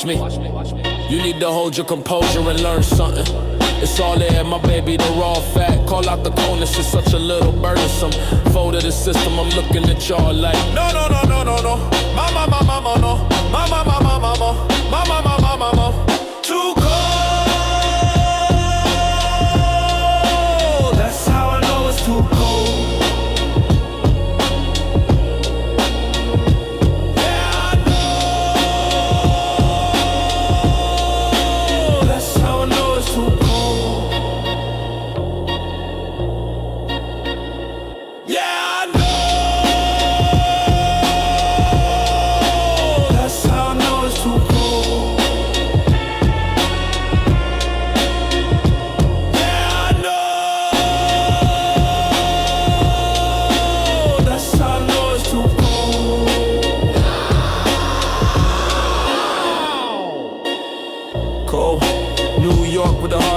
watch me. You need to hold your composure and learn something. It's all there, my baby, the raw fat. Call out the coldness, it's such a little burdensome. Fold of the system, I'm looking at y'all like no, no, no, no, no, no. Mama, mama, mama, no. Mama, mama, mama, mama, mama, mama. Too cold. That's how I know it's too cold.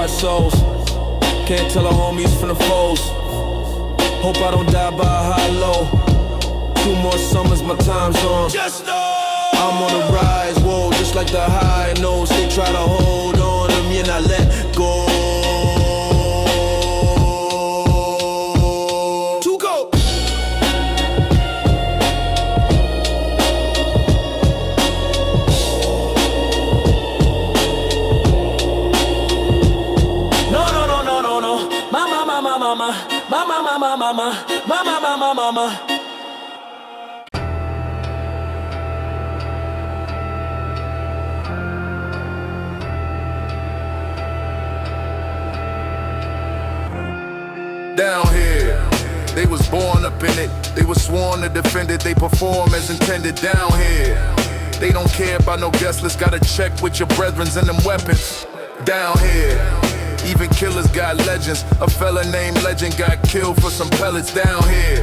Souls. Can't tell the homies from the foes. Hope I don't die by a high low. 2 more summers, my time's on. Just know I'm on the rise, whoa, just like the high notes. They try to hold on to me and I let go. Too cold. Mama. Down here, they was born up in it. They was sworn to defend it. They perform as intended. Down here, they don't care about no guest list. Gotta check with your brethrens and them weapons. Down here, even killers got legends. A fella named Legend got killed for some pellets. Down here,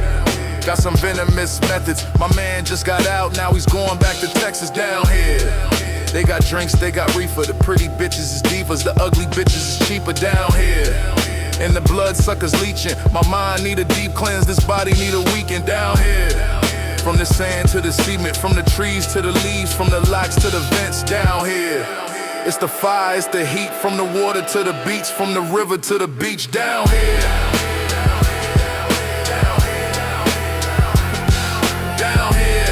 got some venomous methods. My man just got out, now he's going back to Texas. Down here, they got drinks, they got reefer. The pretty bitches is divas, the ugly bitches is cheaper. Down here, and the blood suckers leeching. My mind need a deep cleanse, this body need a weekend. Down here, from the sand to the cement, from the trees to the leaves, from the locks to the vents. Down here, it's the fire, it's the heat, from the water to the beach, from the river to the beach. Down here, down here, down here, down here.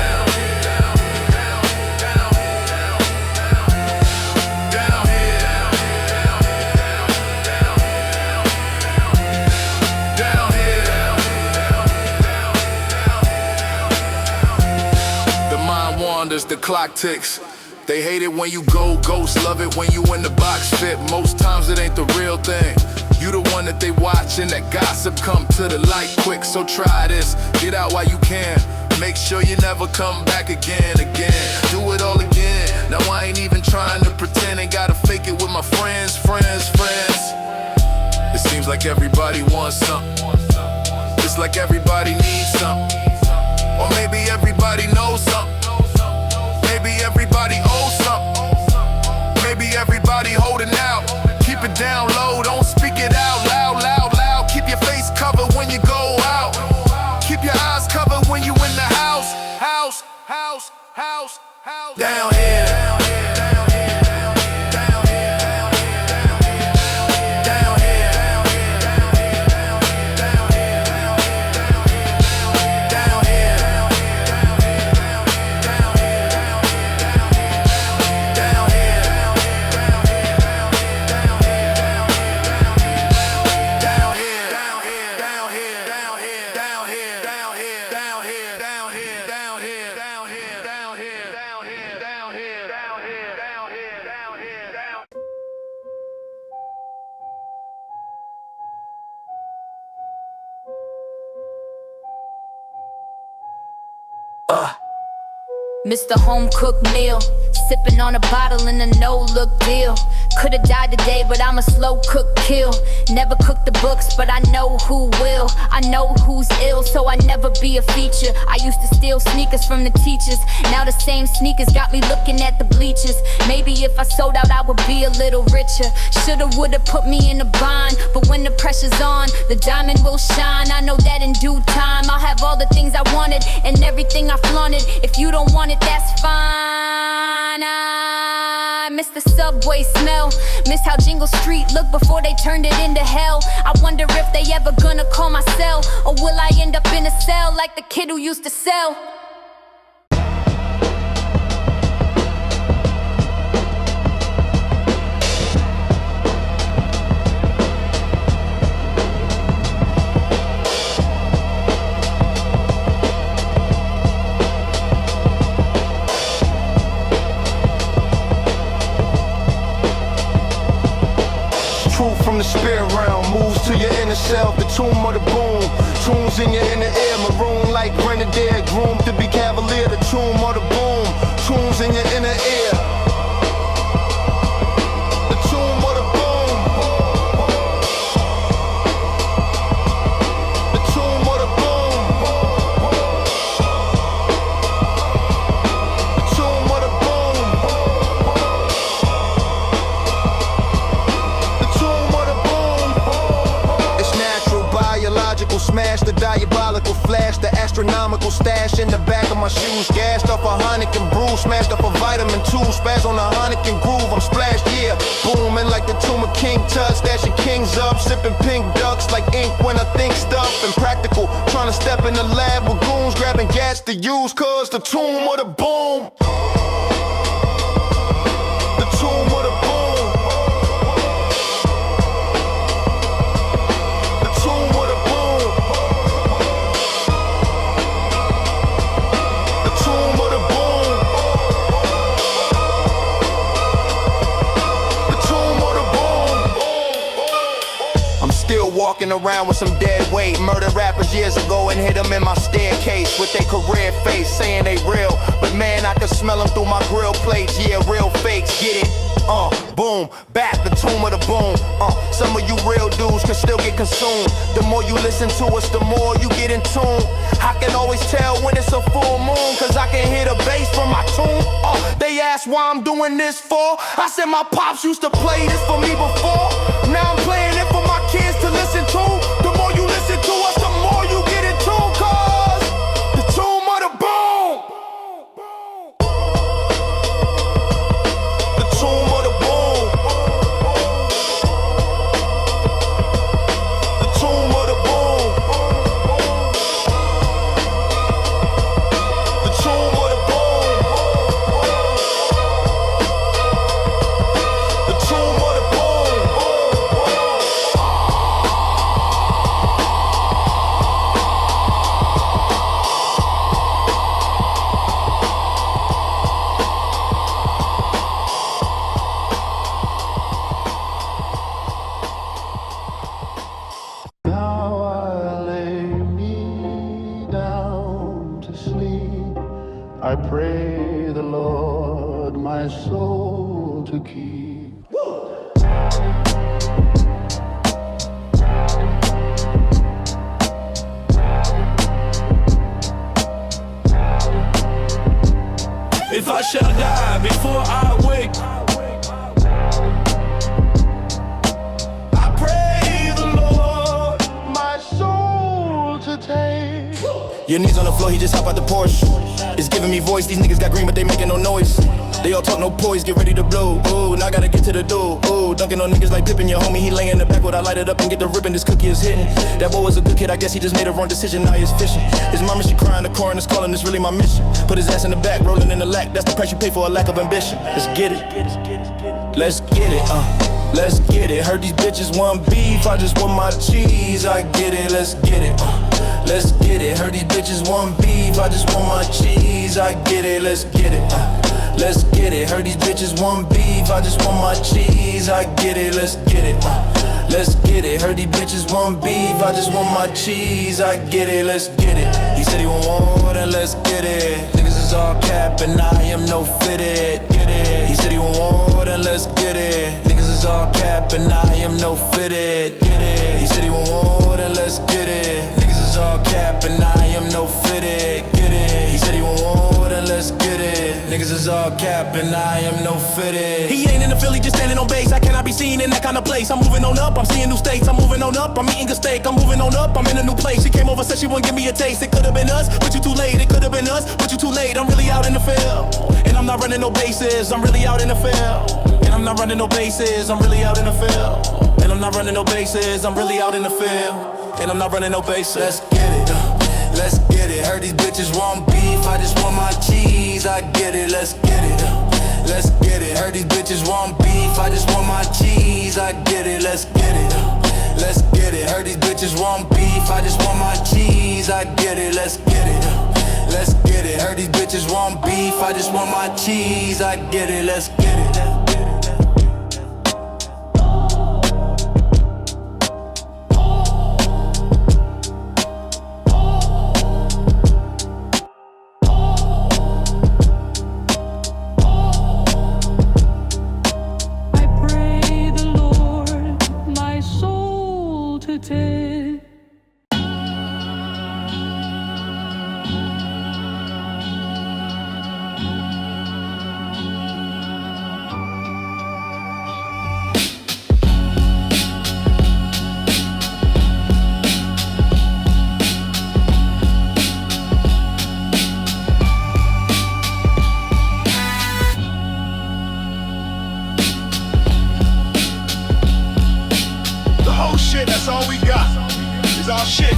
The mind wanders, the clock ticks. They hate it when you go ghost, love it when you in the box fit. Most times it ain't the real thing. You the one that they watchin', that gossip come to the light quick. So try this, get out while you can. Make sure you never come back again. Do it all again. Now I ain't even trying to pretend. Ain't gotta fake it with my friends. It seems like everybody wants something. It's like everybody needs something. Or maybe everybody knows something. Maybe everybody owes something. Maybe everybody holding out. Keep it down low, don't speak it out loud. Keep your face covered when you go out. Keep your eyes covered when you in the house. Down here. Mr. Home Cooked Meal, sipping on a bottle in a no-look deal. Could've died today, but I'm a slow cook kill. Never cook the books, but I know who will. I know who's ill, so I never be a feature. I used to steal sneakers from the teachers. Now the same sneakers got me looking at the bleachers. Maybe if I sold out, I would be a little richer. Shoulda, woulda put me in a bind, but when the pressure's on, the diamond will shine. I know that in due time, I'll have all the things I wanted and everything I flaunted. If you don't want it, that's fine. subway smell. Miss how Jingle Street looked before they turned it into hell. I wonder if they ever gonna call my cell, or will I end up in a cell like the kid who used to sell? Truth from the spirit realm moves to your inner self, the tomb or the boom. Tunes in your inner ear, maroon like grenadier, groomed to be cavalier, the tomb or the boom. Tunes in your inner ear, the tomb or the boom. The tomb or the boom. The tomb or the boom. Smash the diabolical flash, the astronomical stash in the back of my shoes. Gassed up a Heineken brew, smashed up a vitamin 2, spaz on a Heineken groove. I'm splashed, yeah, booming like the tomb of King Tut, stashing kings up, sipping pink ducks like ink when I think stuff. Impractical, trying to step in the lab with goons, grabbing gas to use, cause the tomb or the boom. The tomb or the boom. The tomb or the boom. Walking around with some dead weight. Murder rappers years ago and hit them in my staircase with their career face, saying they real, but man, I can smell them through my grill plates. Yeah, real fakes, get it? Boom, back, the tomb of the boom. Some of you real dudes can still get consumed. The more you listen to us, the more you get in tune. I can always tell when it's a full moon, cause I can hear the bass from my tune. They ask why I'm doing this for. I said my pops used to play this for me before. Now I'm playing it for my kids to listen to. The more you listen to us, the more you get in tune, cause the tomb of the boom. The tomb of the boom. The tomb of the boom. The tomb of the boom. The tomb of the boom. Now I lay me down to sleep. I pray the Lord my soul to keep. If I shall die before I wake, I pray the Lord My soul to take. Your knees on the floor, he just hop out the Porsche. It's giving me voice, these niggas got green but they making no noise. They all talk no poise, get ready to blow. Ooh, now I gotta get to the door. Ooh, dunking on niggas like Pippin, your homie, he lay in the back. Would I light it up and get the ripping, this cookie is hitting. That boy was a good kid, I guess he just made a wrong decision, now he's fishing. His mama, she crying, the coroner's calling, it's really my mission. Put his ass in the back, rolling in the lack, that's the price you pay for a lack of ambition. Let's get it, let's get it, let's get it. Heard these bitches want beef, I just want my cheese. I get it, let's get it, let's get it. Heard these bitches want beef, I just want my cheese. I get it, let's get it, let's get it. Heard these bitches want beef, I just want my cheese. I get it, let's get it, let's get it. Heard these bitches want beef, I just want my cheese. I get it, let's get it. He said he want more, then let's get it. Niggas is all cap and I am no fitted. Get it. He said he want more, then let's get it. Niggas is all cap and I am no fitted. Get it. He said he want more, then let's get it. Niggas is all cap and I am no fitted. Get it. He said he want more, then let's get it. Niggas is all cap and I am no fitted. He ain't in the Philly, just standing on base. I cannot be seen in that kind of place. I'm moving on up, I'm seeing new states. I'm moving on up, I'm eating a steak. I'm moving on up, I'm in a new place. She came over, said she wouldn't give me a taste. It could've been us, but you too late. It could've been us, but you too late. I'm really out in the field, and I'm I'm not running no bases, I'm really out in the field. And I'm not running no bases, I'm really out in the field. And I'm not running no bases, I'm really out in the field. And I'm not running no bases. Let's get it, let's get it. Heard these bitches want beef, I just want my cheese. I get it, let's get it, let's get it. Heard these bitches want beef, I just want my cheese. I get it, let's get it, let's get it. Heard these bitches want beef, I just want my cheese. I get it, let's get it, let's get it. Heard these bitches want beef, I just want my cheese. I get it, let's get it. That's all we got, is our shit.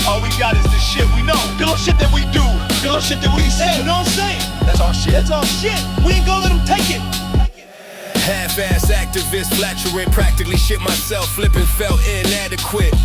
All we got is the shit we know. The little shit that we do, the little shit that we say, you know what I'm saying? That's our shit, that's our shit. We ain't gonna let them take it. Half-ass activist, flatulent, practically shit myself, flipping, felt inadequate.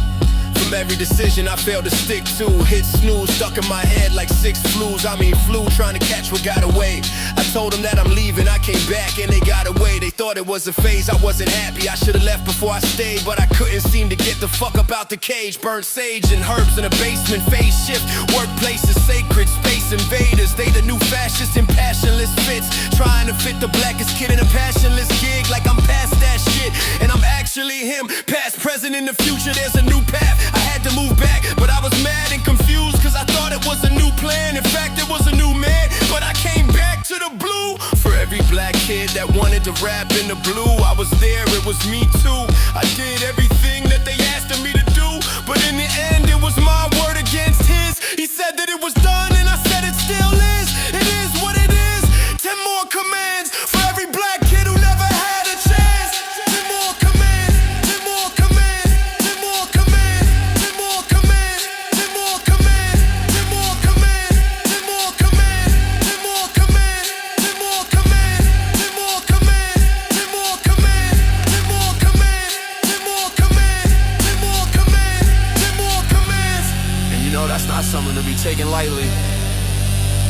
From every decision I failed to stick to. Hit snooze, stuck in my head like 6 flus. I mean flu, trying to catch what got away. I told them that I'm leaving, I came back and they got away. They thought it was a phase, I wasn't happy. I should've left before I stayed, but I couldn't seem to get the fuck up out the cage. Burnt sage and herbs in a basement, phase shift. Workplace is sacred, space invaders. They the new fascists in passionless fits. Trying to fit the blackest kid in a passionless gig like I'm past that shit. And I'm actually him, past, present, in the future. There's a new path. I had to move back, but I was mad and confused, cause I thought it was a new plan. In fact, it was a new man, but I came back to the blue. For every black kid that wanted to rap in the blue, I was there, it was me too. I did everything that they asked of me to do, but in the end it was my word against his. He said that it was done and I said it still is. It is what it is. 10 more commands for every black kid who never had a chance. 10 more commands, 10 more commands, 10 more commands, 10 more commands, 10 more commands, 10 more commands, 10 more commands, 10 more commands, 10 more commands, 10 more commands, 10 more commands, 10 more commands, 10 more commands, 10 more commands, 10 more commands. And you know that's not something to be taken lightly.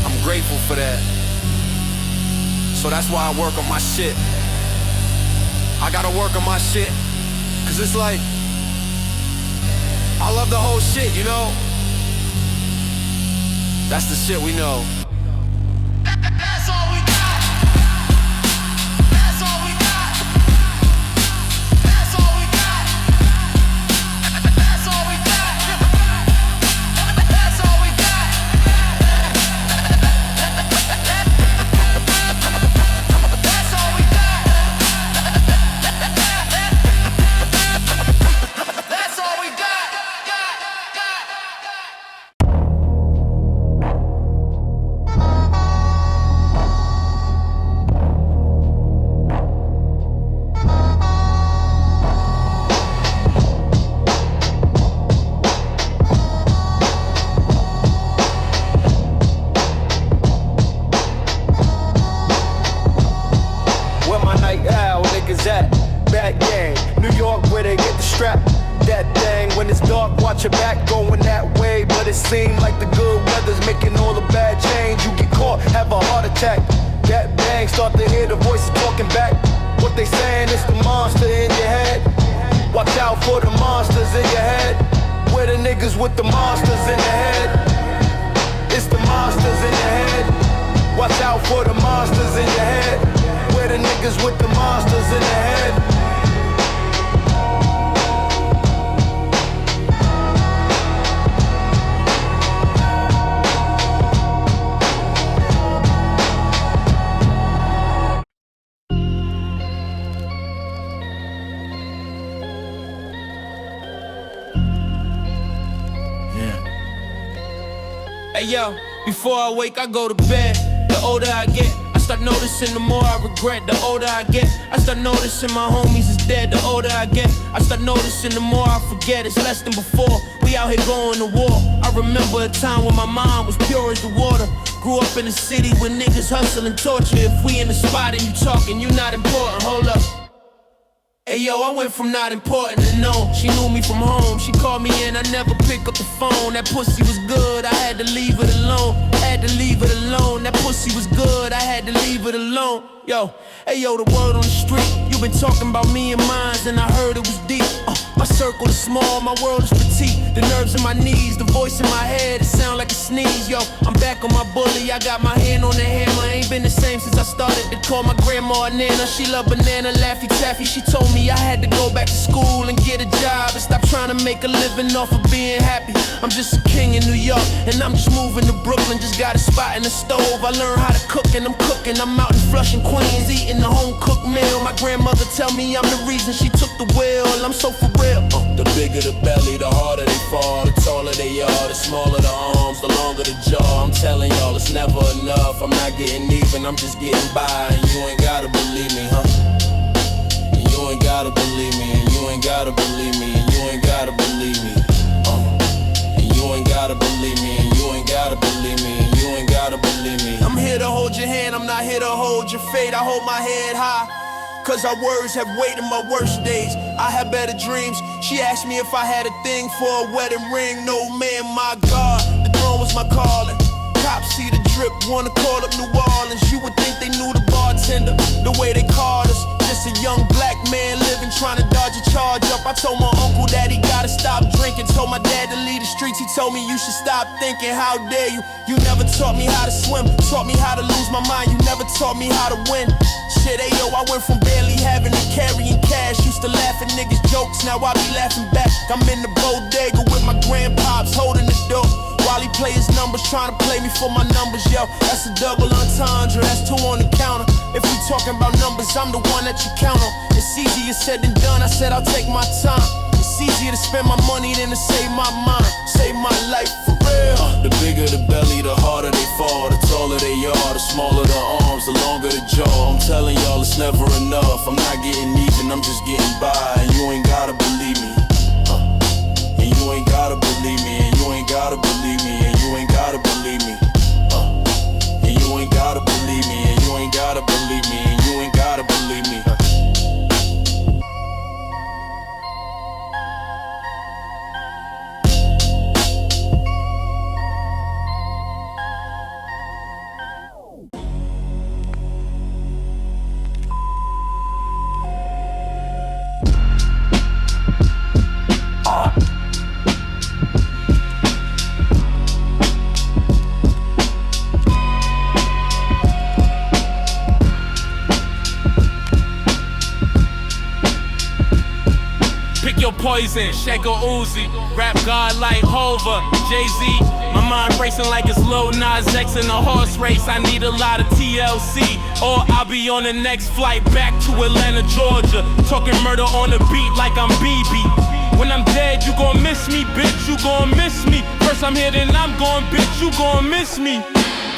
I'm grateful for that. So that's why I work on my shit. I gotta work on my shit, cause it's like, I love the whole shit, you know? That's the shit we know. That's all we got. That's all we got. That's all we got. That's all we got. That's all we got. That's all we got. That's all we got. Where my night owl niggas at? Back gang, New York where they get the strap. That thing, when it's dark, watch your back going that way. But it seems like the good weather's making all the bad change. You get caught, have a heart attack. That bang, start to hear the voices talking back. What they saying is the monster in your head. Watch out for the monsters in your head. Where the niggas with the monsters in their head? It's the monsters in your head. Watch out for the monsters in your head. Where the niggas with the monsters in their head? Hey yo, before I wake, I go to bed. The older I get, I start noticing the more I regret. The older I get, I start noticing my homies is dead. The older I get, I start noticing the more I forget. It's less than before, we out here going to war. I remember a time when my mind was pure as the water. Grew up in a city where niggas hustle and torture. If we in the spot and you talking, you not important, hold up. Hey yo, I went from not important to known. She knew me from home, she called me in, I never pick up the phone. That pussy was good, I had to leave it alone. Had to leave it alone, that pussy was good, I had to leave it alone. Yo, hey yo, the word on the street, you been talking about me and mine, and I heard it was deep. My circle is small, my world is petite. The nerves in my knees, the voice in my head, it sound like a sneeze. Yo, I'm back on my bully, I got my hand on the hammer. Ain't been the same since I started to call my grandma a Nana. She love banana, Laffy Taffy. She told me I had to go back to school and get a job and stop trying to make a living off of being happy. I'm just a king in New York, and I'm just moving to Brooklyn. Just got a spot in the stove, I learned how to cook and I'm cooking. I'm out in Flushing, Queens, eating the home-cooked meal. My grandmother tell me I'm the reason she took the wheel. I'm so for real. The bigger the belly, the harder they fall. The taller they are, the smaller the arms, the longer the jaw. I'm telling y'all, it's never enough. I'm not getting even, I'm just getting by. And you ain't gotta believe me, huh? And you ain't gotta believe me, and you ain't gotta believe me, and you ain't gotta believe me. And you ain't gotta believe me, and you ain't gotta believe me, and you ain't gotta believe me. I'm here to hold your hand, I'm not here to hold your fate. I hold my head high, cause our words have weight in my worst days. I have better dreams. She asked me if I had a thing for a wedding ring. No man, my God, the throne was my calling. Cops see the drip, wanna call up New Orleans. You would think they knew the bartender, the way they called us. Just a young black man living, trying to dodge a charge up. I told my uncle that he gotta stop drinking. Told my dad to leave the streets. He told me you should stop thinking. How dare you? You never taught me how to swim, taught me how to lose my mind. You never taught me how to win. Shit, ayo, I went from barely having to carrying cash. Used to laugh at niggas' jokes, now I be laughing back. I'm in the bodega with my grandpops holding the door while he play his numbers, trying to play me for my numbers. Yo, that's a double entendre, that's two on the counter. If we talking about numbers, I'm the one that you count on. It's easier said than done, I said I'll take my time. It's easier to spend my money than to save my mind, save my life for real. The bigger the belly, the harder they fall. The taller they are, the smaller the arms, the longer the jaw. I'm telling y'all, it's never enough. I'm not getting even, I'm just getting by. And you ain't gotta believe me, and you ain't gotta believe me, and you ain't gotta believe me, and you ain't gotta believe me, and you ain't gotta believe me, and you ain't gotta believe me, and you ain't gotta believe me. Poison, Shaker Uzi, rap god like Hova, Jay-Z. My mind racing like it's Lil Nas X in a horse race. I need a lot of TLC, or I'll be on the next flight back to Atlanta, Georgia. Talking murder on the beat like I'm BB. When I'm dead, you gon' miss me, bitch, you gon' miss me. First I'm here, then I'm gon' bitch, you gon' miss me.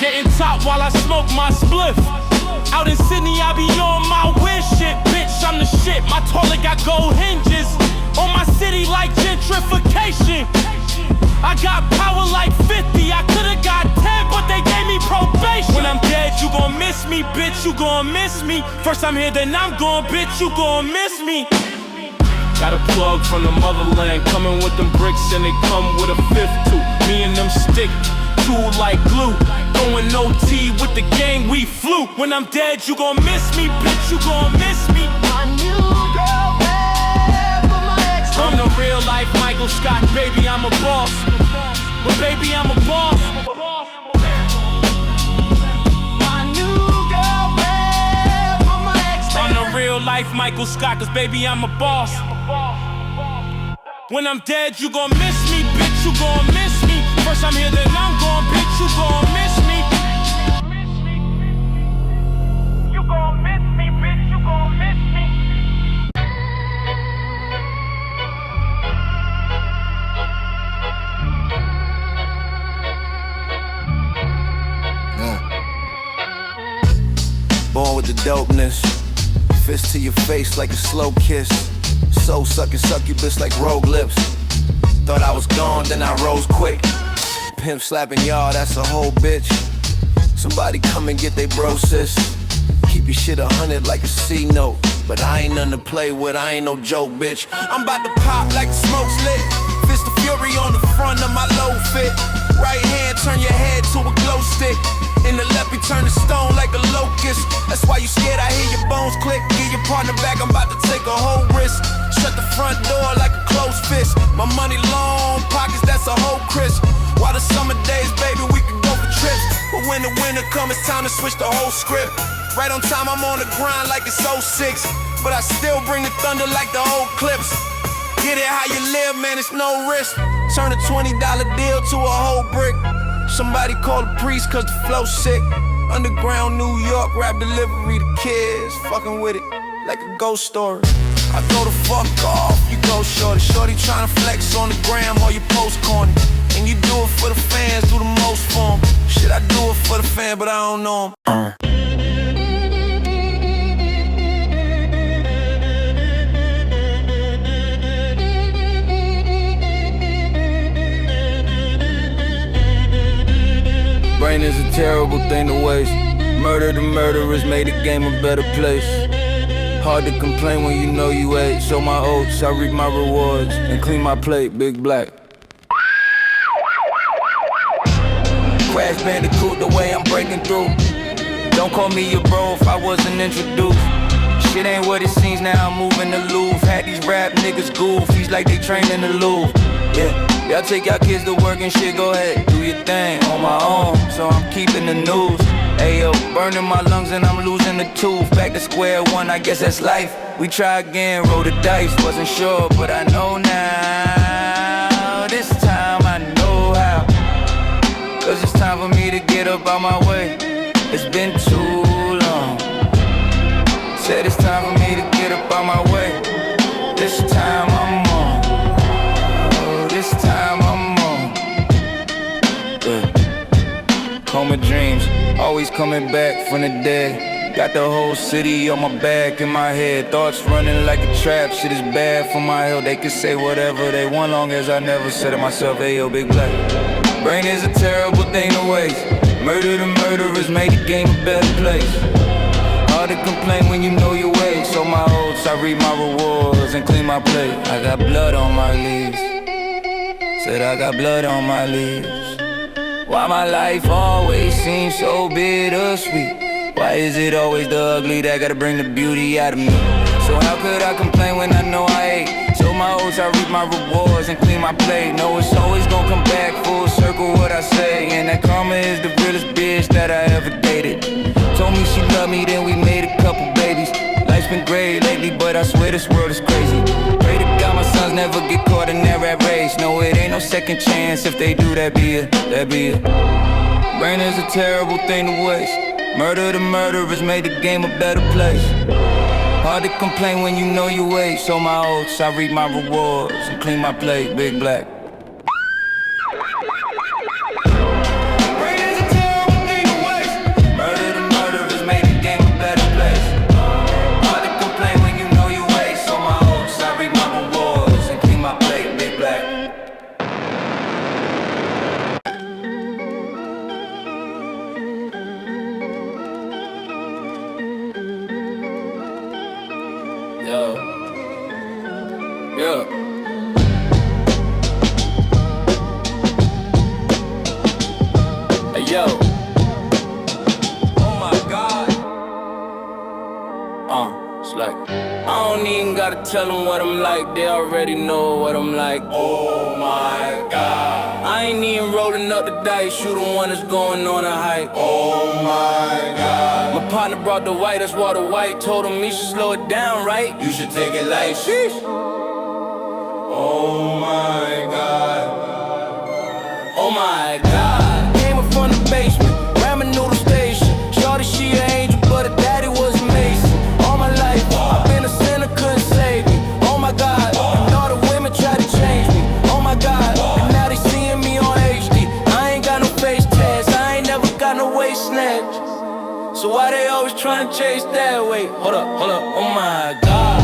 Getting top while I smoke my spliff. Out in Sydney, I be on my wish shit, bitch, I'm the shit. My toilet got gold hinges. On my city like gentrification. I got power like 50. I could've got 10, but they gave me probation. When I'm dead, you gon' miss me, bitch, you gon' miss me. First I'm here, then I'm gon' bitch, you gon' miss me. Got a plug from the motherland, coming with them bricks and they come with a fifth too. Me and them stick, tool like glue. Throwing OT with the gang, we flew. When I'm dead, you gon' miss me, bitch, you gon' miss me. My new girl. I'm the real life Michael Scott, baby, I'm a boss. But baby, I'm a boss. My new girlfriend for my ex. I'm the real life Michael Scott, cause baby, I'm a boss. When I'm dead, you gon' miss me, bitch, you gon' miss me. First I'm here, then I'm gon' bitch, you gon' miss me. You gon' miss me, bitch, you gon' miss me. with the dopeness. Fist to your face like a slow kiss. So succubus like rogue lips. Thought I was gone, then I rose quick. Pimp slapping y'all, that's a whole bitch. Somebody come and get they bro sis. Keep your shit 100 like a C note. But I ain't nothing to play with, I ain't no joke, bitch. I'm about to pop like the smoke's lit. Fist of fury on the front of my low fit. Right hand turn your head to a glow stick. In the left, you turn to stone like a locust. That's why you scared, I hear your bones click. Get your partner back, I'm about to take a whole risk. Shut the front door like a closed fist. My money long, pockets, that's a whole crisp. While the summer days, baby, we can go for trips. But when the winter comes, it's time to switch the whole script. Right on time, I'm on the grind like it's 06. But I still bring the thunder like the old clips. Get it how you live, man, it's no risk. Turn a $20 deal to a whole brick. Somebody call the priest cause the flow sick. Underground New York, rap delivery to kids. Fucking with it like a ghost story. I go the fuck off, you go shorty. Shorty tryna flex on the gram or you post corny. And you do it for the fans, do the most for 'em. Shit, I do it for the fan, but I don't know 'em. Brain is a terrible thing to waste. Murder the murderers made the game a better place. Hard to complain when you know you ate. Sow my oats, I reap my rewards, and clean my plate, big black. Crash Bandicoot, the way I'm breaking through. Don't call me your bro if I wasn't introduced. Shit ain't what it seems, now I'm moving the Louvre. Had these rap niggas goofies like they train in the Louvre. Yeah, y'all take y'all kids to work and shit, go ahead, do your thing on my own, so I'm keeping the news. Ayo, burning my lungs and I'm losing the tooth. Back to square one, I guess that's life. We try again, roll the dice, wasn't sure, but I know now. This time I know how. Cause it's time for me to get up out my way. It's been too long. Said it's time for me to get up out my way. This time I'm on. Oh, this time I'm on. Yeah. Coma Dreams, always coming back from the dead. Got the whole city on my back, in my head. Thoughts running like a trap, shit is bad for my health. They can say whatever they want, long as I never said it myself. Ayo, big black. Brain is a terrible thing to waste. Murder the murderers made the game a better place. Hard to complain when you know your way. So my oats, I reap my rewards and clean my plate. I got blood on my leaves. Said I got blood on my leaves. Why my life always seems so bittersweet? Why is it always the ugly that gotta bring the beauty out of me? So how could I complain when I know I ate? So my oats, I reap my rewards and clean my plate. Know it's always gonna come back full circle what I say. And that karma is the realest bitch that I ever dated. Told me she loved me, then we made a couple babies. Life's been great lately, but I swear this world is crazy. Pray to God my sons never get caught in that rat race. No, it ain't no second chance. If they do, that be it, that be it. Brain is a terrible thing to waste. Murder the murderers made the game a better place. Hard to complain when you know you wait. So my oats, I reap my rewards and clean my plate, big black. Tell them what I'm like, they already know what I'm like. Oh my God. I ain't even rolling up the dice, you the one that's going on a hike. Oh my God. My partner brought the white, that's water white. Told him he should slow it down, right? You should take it light. Sheesh. Oh my God. Oh my God. Came up from the basement, ramen noodle station. Shorty, she an angel, but her daddy was amazing. All my life, I've been a sinner, couldn't save me. Oh my God, and all the women try to change me. Oh my God, and now they seeing me on HD. I ain't got no face test, I ain't never got no waist snatch. So So why they always trying to chase that way? Hold up, oh my God.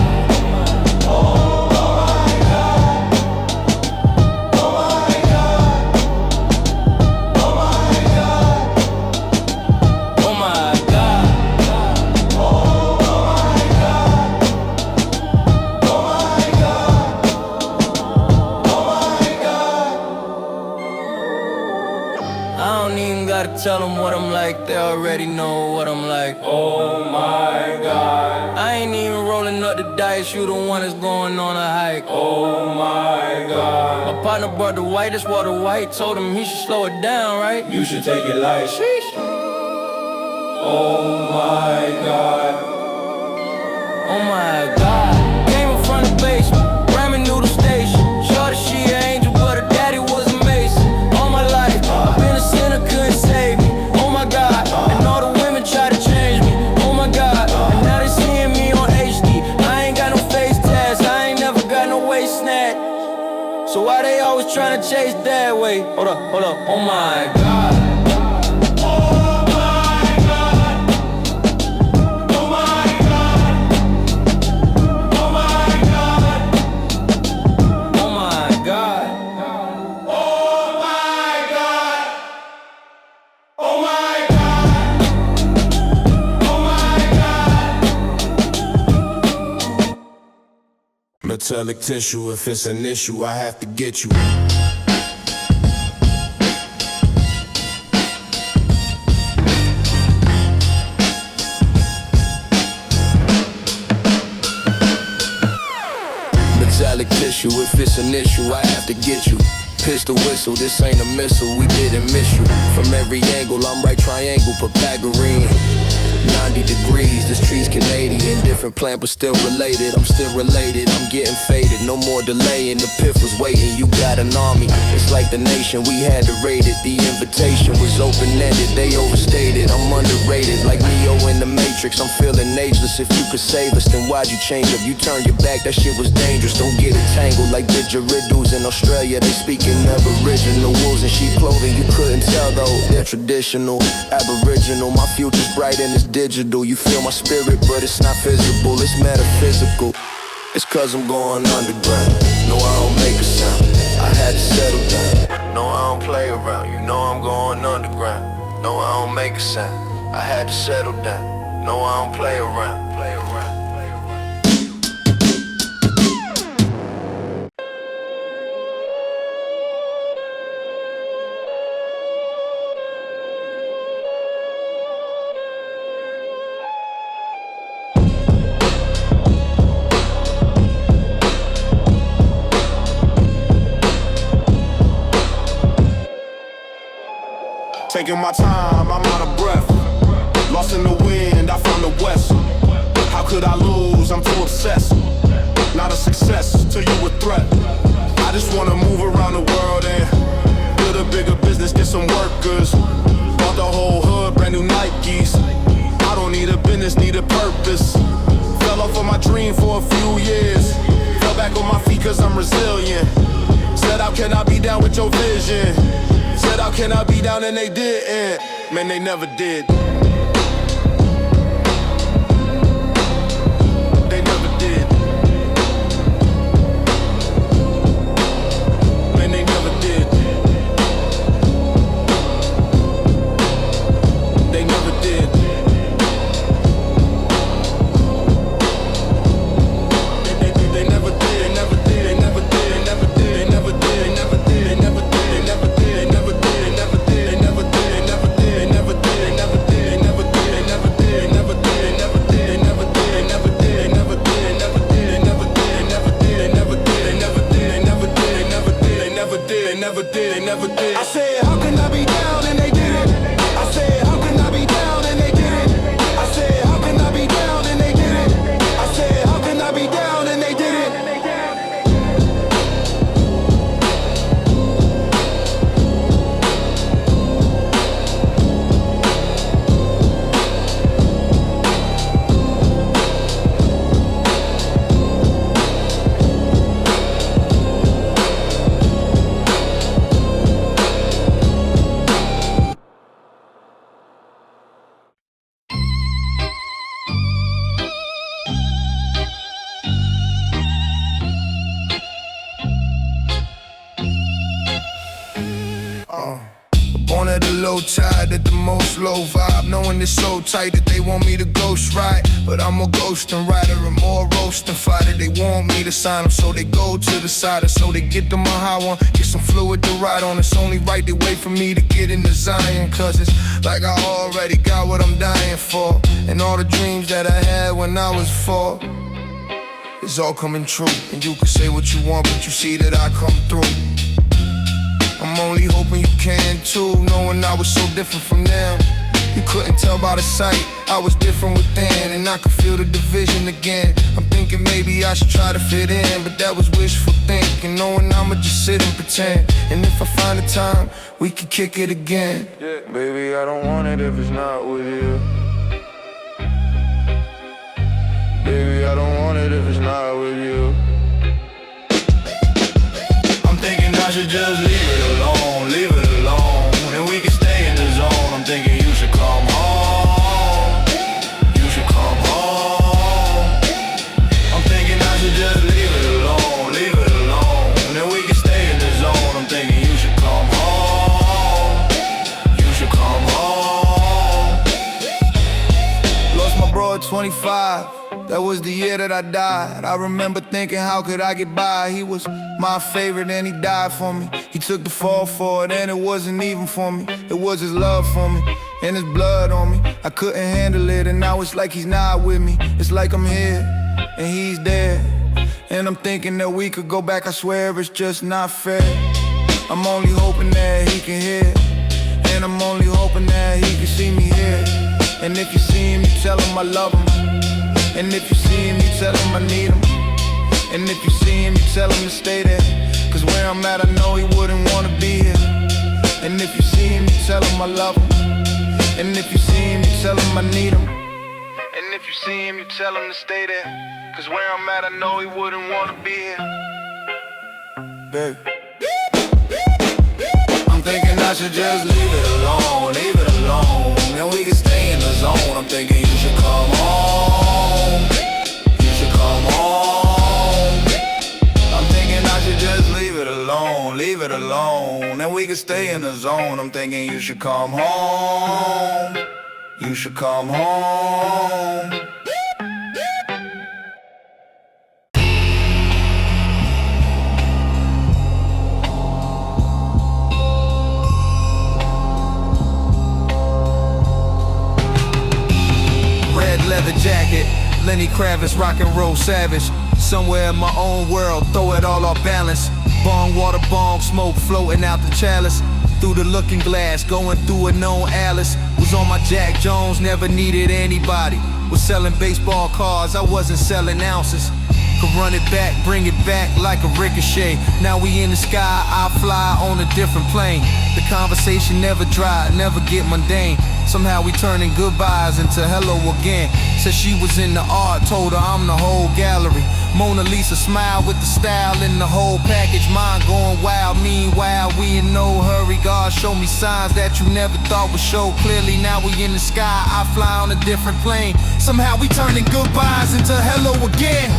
Tell them what I'm like, they already know what I'm like. Oh my God. I ain't even rolling up the dice, you the one that's going on a hike. Oh my God. My partner brought the whitest water white, told him he should slow it down, right? You should take it light. Sheesh. Oh my God. Oh my God. Came in front of basement, ramen noodle station. Shorty she an angel, but her daddy was a mason. All my life, I've been a sinner, couldn't save me. Oh my God, and all the women try to change me. Oh my God, and now they seeing me on HD. I ain't got no face tats, I ain't never got no waist snatch. So why they always trying to chase that way? Hold up, oh my God. Metallic tissue, if it's an issue, I have to get you. Metallic tissue, if it's an issue, I have to get you. Pistol whistle, this ain't a missile, we didn't miss you. From every angle, I'm right triangle, Pythagorean. 90 degrees, this tree's Canadian. Different plant but still related, I'm still related. I'm getting faded, no more delaying. The piff was waiting, you got an army. It's like the nation, we had to rate it. The invitation was open-ended, they overstated. I'm underrated, like Neo in the Matrix. I'm feeling ageless, if you could save us, then why'd you change up? You turned your back, that shit was dangerous. Don't get it tangled like didgeridoos in Australia. They speaking aboriginal, wolves in sheep clothing. You couldn't tell though, they're traditional, aboriginal. My future's bright and it's digital. You feel my spirit, but it's not visible, it's metaphysical. It's cause I'm going underground. No, I don't make a sound, I had to settle down. No, I don't play around, you know I'm going underground. No, I don't make a sound, I had to settle down. No, I don't play around. Taking my time, I'm out of breath. Lost in the wind, I found the west. How could I lose? I'm too obsessed. Not a success, to you a threat. I just wanna move around the world and build a bigger business, get some workers. Bought the whole hood, brand new Nikes. I don't need a business, need a purpose. Fell off of my dream for a few years. Fell back on my feet cause I'm resilient. Said how can I be down with your vision? Said how can I be down and they didn't. Man, they never did. They never did. Man, they never did. They never did. They never did. They never did. They never did. They never did. They never did. They never did. They never did. They never did. They never did. They never did. They never did. They never did. They never did. They never did. low tide at the most low vibe, knowing it's so tight that they want me to ghost ride. But I'm a ghost and rider and more roast and fighter. They want me to sign them, so they go to the side, and so they get them a high one, get some fluid to ride on. It's only right they wait for me to get into Zion, cause it's like I already got what I'm dying for. And all the dreams that I had when I was 4, it's all coming true. And you can say what you want, but you see that I come through. I'm only hoping you can too, knowing I was so different from them. You couldn't tell by the sight, I was different within, and I could feel the division again. I'm thinking maybe I should try to fit in, but that was wishful thinking, knowing I'ma just sit and pretend. And if I find the time, we could kick it again. Yeah, baby, I don't want it if it's not with you. Baby, I don't want it if it's not with you. I'm thinking I should just leave it alone, leave it alone, and we can stay in the zone. I'm thinking you should come home, you should come home. I'm thinking I should just leave it alone, and then we can stay in the zone. I'm thinking you should come home, you should come home. Lost my bro at 25. That was the year that I died. I remember thinking, how could I get by? He was my favorite and he died for me. He took the fall for it and it wasn't even for me. It was his love for me and his blood on me. I couldn't handle it and now it's like he's not with me. It's like I'm here and he's there, and I'm thinking that we could go back. I swear it's just not fair. I'm only hoping that he can hear, and I'm only hoping that he can see me here. And if you see him, you tell him I love him. And if you see him, you tell him I need him. And if you see him, you tell him to stay there, cause where I'm at, I know he wouldn't wanna be here. And if you see him, you tell him I love him. And if you see him, you tell him I need him. And if you see him, you tell him to stay there, cause where I'm at, I know he wouldn't wanna be here. Baby, I'm thinking I should just leave it alone, and we can stay in the zone. I'm thinking you should come home, you should come home. I'm thinking I should just leave it alone, and we can stay in the zone. I'm thinking you should come home, you should come home. Leather jacket, Lenny Kravitz, rock and roll savage. Somewhere in my own world, throw it all off balance. Bong, water, bong, smoke floating out the chalice. Through the looking glass, going through a known Alice. Was on my Jack Jones, never needed anybody. Was selling baseball cards, I wasn't selling ounces. Could run it back, bring it back like a ricochet. Now we in the sky, I fly on a different plane. The conversation never dry, never get mundane. Somehow we turning goodbyes into hello again. Said she was in the art, told her I'm the whole gallery. Mona Lisa smile with the style in the whole package. Mine going wild, meanwhile we in no hurry. God show me signs that you never thought would show clearly. Now we in the sky, I fly on a different plane. Somehow we turning goodbyes into hello again.